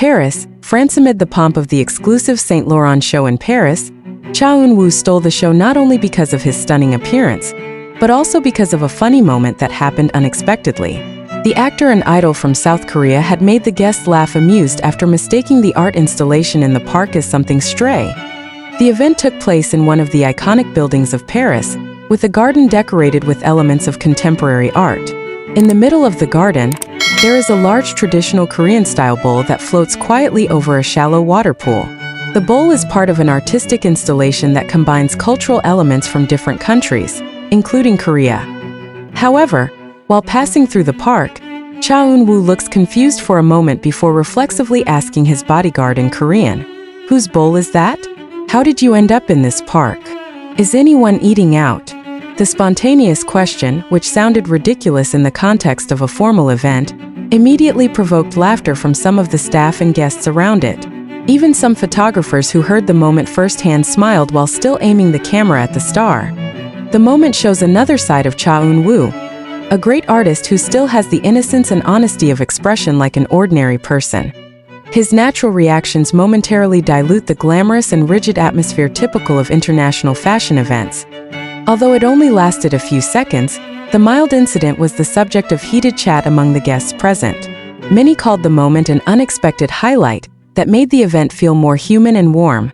Paris, France. Amid the pomp of the exclusive Saint Laurent show in Paris, Cha Eun-woo stole the show not only because of his stunning appearance, but also because of a funny moment that happened unexpectedly. The actor and idol from South Korea had made the guests laugh amused after mistaking the art installation in the park as something stray. The event took place in one of the iconic buildings of Paris, with a garden decorated with elements of contemporary art. In the middle of the garden, there is a large traditional Korean-style bowl that floats quietly over a shallow water pool. The bowl is part of an artistic installation that combines cultural elements from different countries, including Korea. However, while passing through the park, Cha Eun-woo looks confused for a moment before reflexively asking his bodyguard in Korean, "Whose bowl is that? How did you end up in this park? Is anyone eating out?" The spontaneous question, which sounded ridiculous in the context of a formal event, immediately provoked laughter from some of the staff and guests around it. Even some photographers who heard the moment firsthand smiled while still aiming the camera at the star. The moment shows another side of Cha Eun-woo, a great artist who still has the innocence and honesty of expression like an ordinary person. His natural reactions momentarily dilute the glamorous and rigid atmosphere typical of international fashion events. Although it only lasted a few seconds, the mild incident was the subject of heated chat among the guests present. Many called the moment an unexpected highlight that made the event feel more human and warm.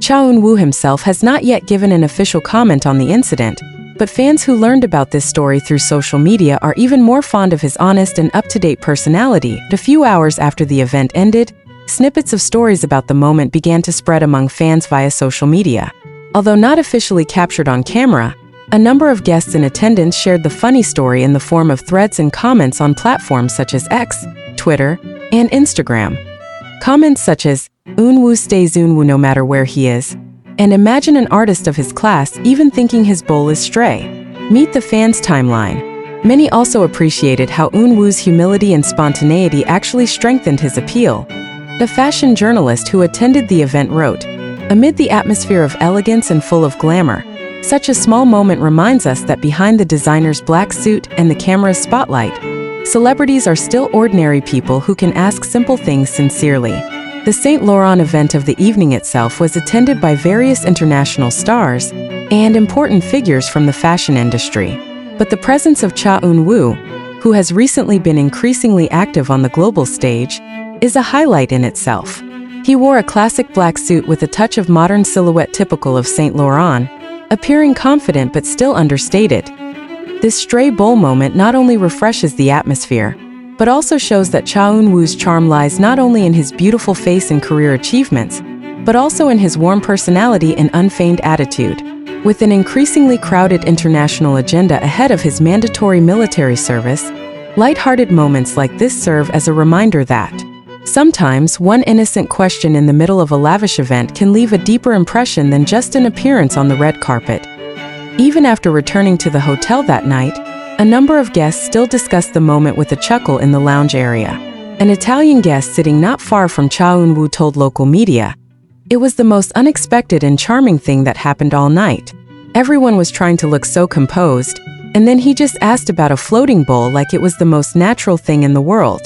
Cha Eun-woo himself has not yet given an official comment on the incident, but fans who learned about this story through social media are even more fond of his honest and up-to-date personality. A few hours after the event ended, snippets of stories about the moment began to spread among fans via social media. Although not officially captured on camera, a number of guests in attendance shared the funny story in the form of threads and comments on platforms such as X, Twitter, and Instagram. Comments such as, "Eun-woo stays Eun-woo no matter where he is," and "Imagine an artist of his class even thinking his bowl is stray." Meet the fans' timeline. Many also appreciated how Eun-woo's humility and spontaneity actually strengthened his appeal. A fashion journalist who attended the event wrote, "Amid the atmosphere of elegance and full of glamour, such a small moment reminds us that behind the designer's black suit and the camera's spotlight, celebrities are still ordinary people who can ask simple things sincerely." The Saint Laurent event of the evening itself was attended by various international stars and important figures from the fashion industry. But the presence of Cha Eun-woo, who has recently been increasingly active on the global stage, is a highlight in itself. He wore a classic black suit with a touch of modern silhouette typical of Saint Laurent, appearing confident but still understated. This stray bowl moment not only refreshes the atmosphere, but also shows that Cha Eun-woo's charm lies not only in his beautiful face and career achievements, but also in his warm personality and unfeigned attitude. With an increasingly crowded international agenda ahead of his mandatory military service, light-hearted moments like this serve as a reminder that sometimes one innocent question in the middle of a lavish event can leave a deeper impression than just an appearance on the red carpet. Even after returning to the hotel that night, a number of guests still discussed the moment with a chuckle in the lounge area. An Italian guest sitting not far from Cha Eun-woo told local media, "It was the most unexpected and charming thing that happened all night. Everyone was trying to look so composed, and then he just asked about a floating bowl like it was the most natural thing in the world."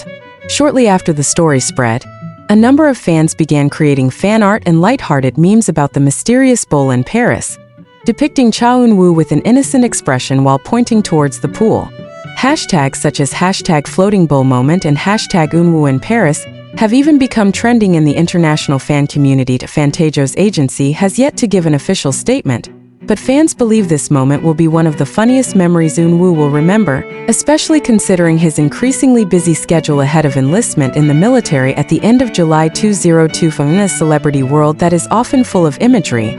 Shortly after the story spread, a number of fans began creating fan art and lighthearted memes about the mysterious bowl in Paris, depicting Cha Eun-woo with an innocent expression while pointing towards the pool. Hashtags such as #floatingBowlMoment and #Eun-woo in Paris have even become trending in the international fan community. Fantajo's agency has yet to give an official statement, but fans believe this moment will be one of the funniest memories Eun-woo will remember, especially considering his increasingly busy schedule ahead of enlistment in the military at the end of July 2025. In a celebrity world that is often full of imagery,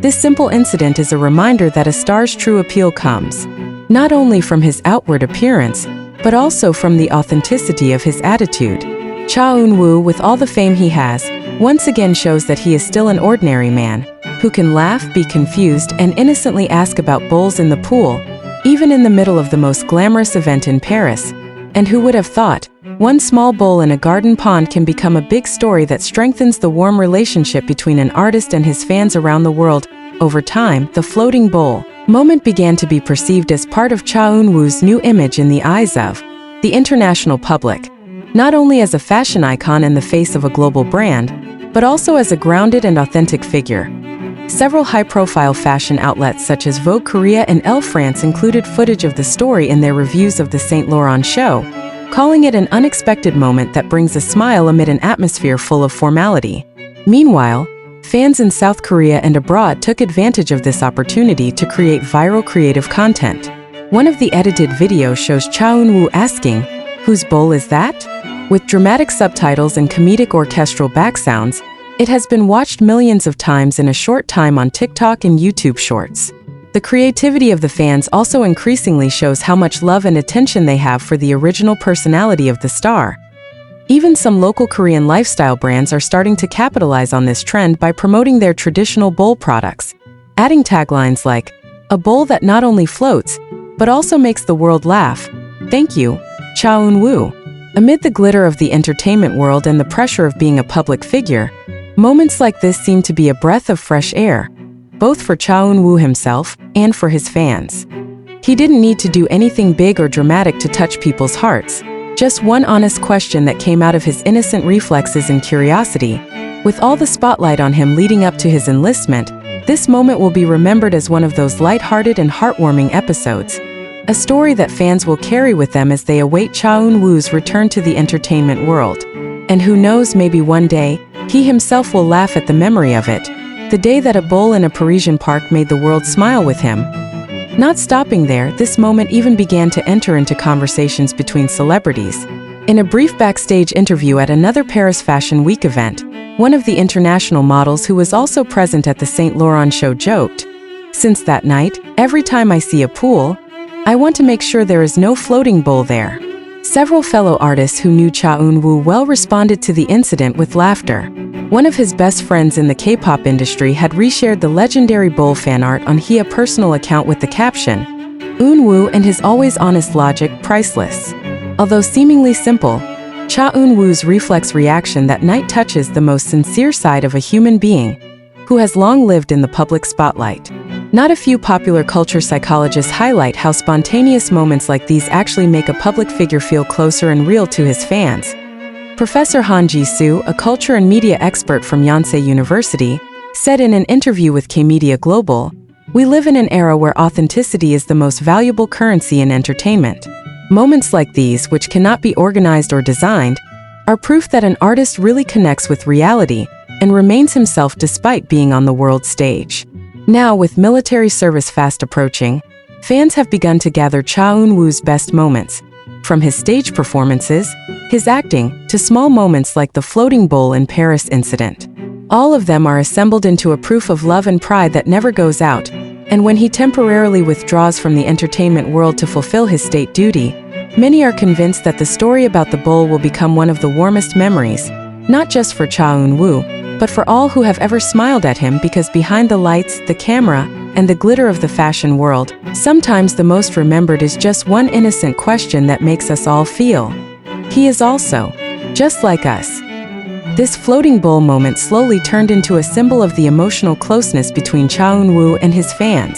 this simple incident is a reminder that a star's true appeal comes not only from his outward appearance, but also from the authenticity of his attitude. Cha Eun-woo, with all the fame he has, once again shows that he is still an ordinary man, who can laugh, be confused, and innocently ask about bowls in the pool, even in the middle of the most glamorous event in Paris. And who would have thought, one small bowl in a garden pond can become a big story that strengthens the warm relationship between an artist and his fans around the world. Over time, the floating bowl moment began to be perceived as part of Cha Eun-woo's new image in the eyes of the international public. not only as a fashion icon and the face of a global brand, but also as a grounded and authentic figure. Several high-profile fashion outlets such as Vogue Korea and Elle France included footage of the story in their reviews of the Saint Laurent show, calling it an unexpected moment that brings a smile amid an atmosphere full of formality. Meanwhile, fans in South Korea and abroad took advantage of this opportunity to create viral creative content. One of the edited videos shows Cha Eun-woo asking, "Whose bowl is that?" With dramatic subtitles and comedic orchestral backsounds, it has been watched millions of times in a short time on TikTok and YouTube Shorts. The creativity of the fans also increasingly shows how much love and attention they have for the original personality of the star. Even some local Korean lifestyle brands are starting to capitalize on this trend by promoting their traditional bowl products, adding taglines like, "A bowl that not only floats, but also makes the world laugh. Thank you, Cha Eun-woo." Amid the glitter of the entertainment world and the pressure of being a public figure, moments like this seem to be a breath of fresh air, both for Cha Eun-woo himself and for his fans. He didn't need to do anything big or dramatic to touch people's hearts, just one honest question that came out of his innocent reflexes and curiosity. With all the spotlight on him leading up to his enlistment, this moment will be remembered as one of those light-hearted and heartwarming episodes, a story that fans will carry with them as they await Cha Eun-woo's return to the entertainment world. And who knows, maybe one day, he himself will laugh at the memory of it, the day that a bowl in a Parisian park made the world smile with him. Not stopping there, this moment even began to enter into conversations between celebrities. In a brief backstage interview at another Paris Fashion Week event, one of the international models who was also present at the Saint Laurent show joked, "Since that night, every time I see a pool, I want to make sure there is no floating bowl there." Several fellow artists who knew Cha Eun-woo well responded to the incident with laughter. One of his best friends in the K-pop industry had reshared the legendary bowl fan art on his personal account with the caption, "Eun-woo and his always honest logic, priceless." Although seemingly simple, Cha Eun-woo's reflex reaction that night touches the most sincere side of a human being who has long lived in the public spotlight. Not a few popular culture psychologists highlight how spontaneous moments like these actually make a public figure feel closer and real to his fans. Professor Han Ji-soo, a culture and media expert from Yonsei University, said in an interview with K-Media Global, "We live in an era where authenticity is the most valuable currency in entertainment. Moments like these, which cannot be organized or designed, are proof that an artist really connects with reality and remains himself despite being on the world stage." Now, with military service fast approaching, fans have begun to gather Cha Eun-woo's best moments, from his stage performances, his acting, to small moments like the floating bowl in Paris incident. All of them are assembled into a proof of love and pride that never goes out, and when he temporarily withdraws from the entertainment world to fulfill his state duty, many are convinced that the story about the bowl will become one of the warmest memories, not just for Cha Eun-woo, but for all who have ever smiled at him, because behind the lights, the camera, and the glitter of the fashion world, sometimes the most remembered is just one innocent question that makes us all feel, "He is also just like us." This floating bowl moment slowly turned into a symbol of the emotional closeness between Cha Eun-woo and his fans.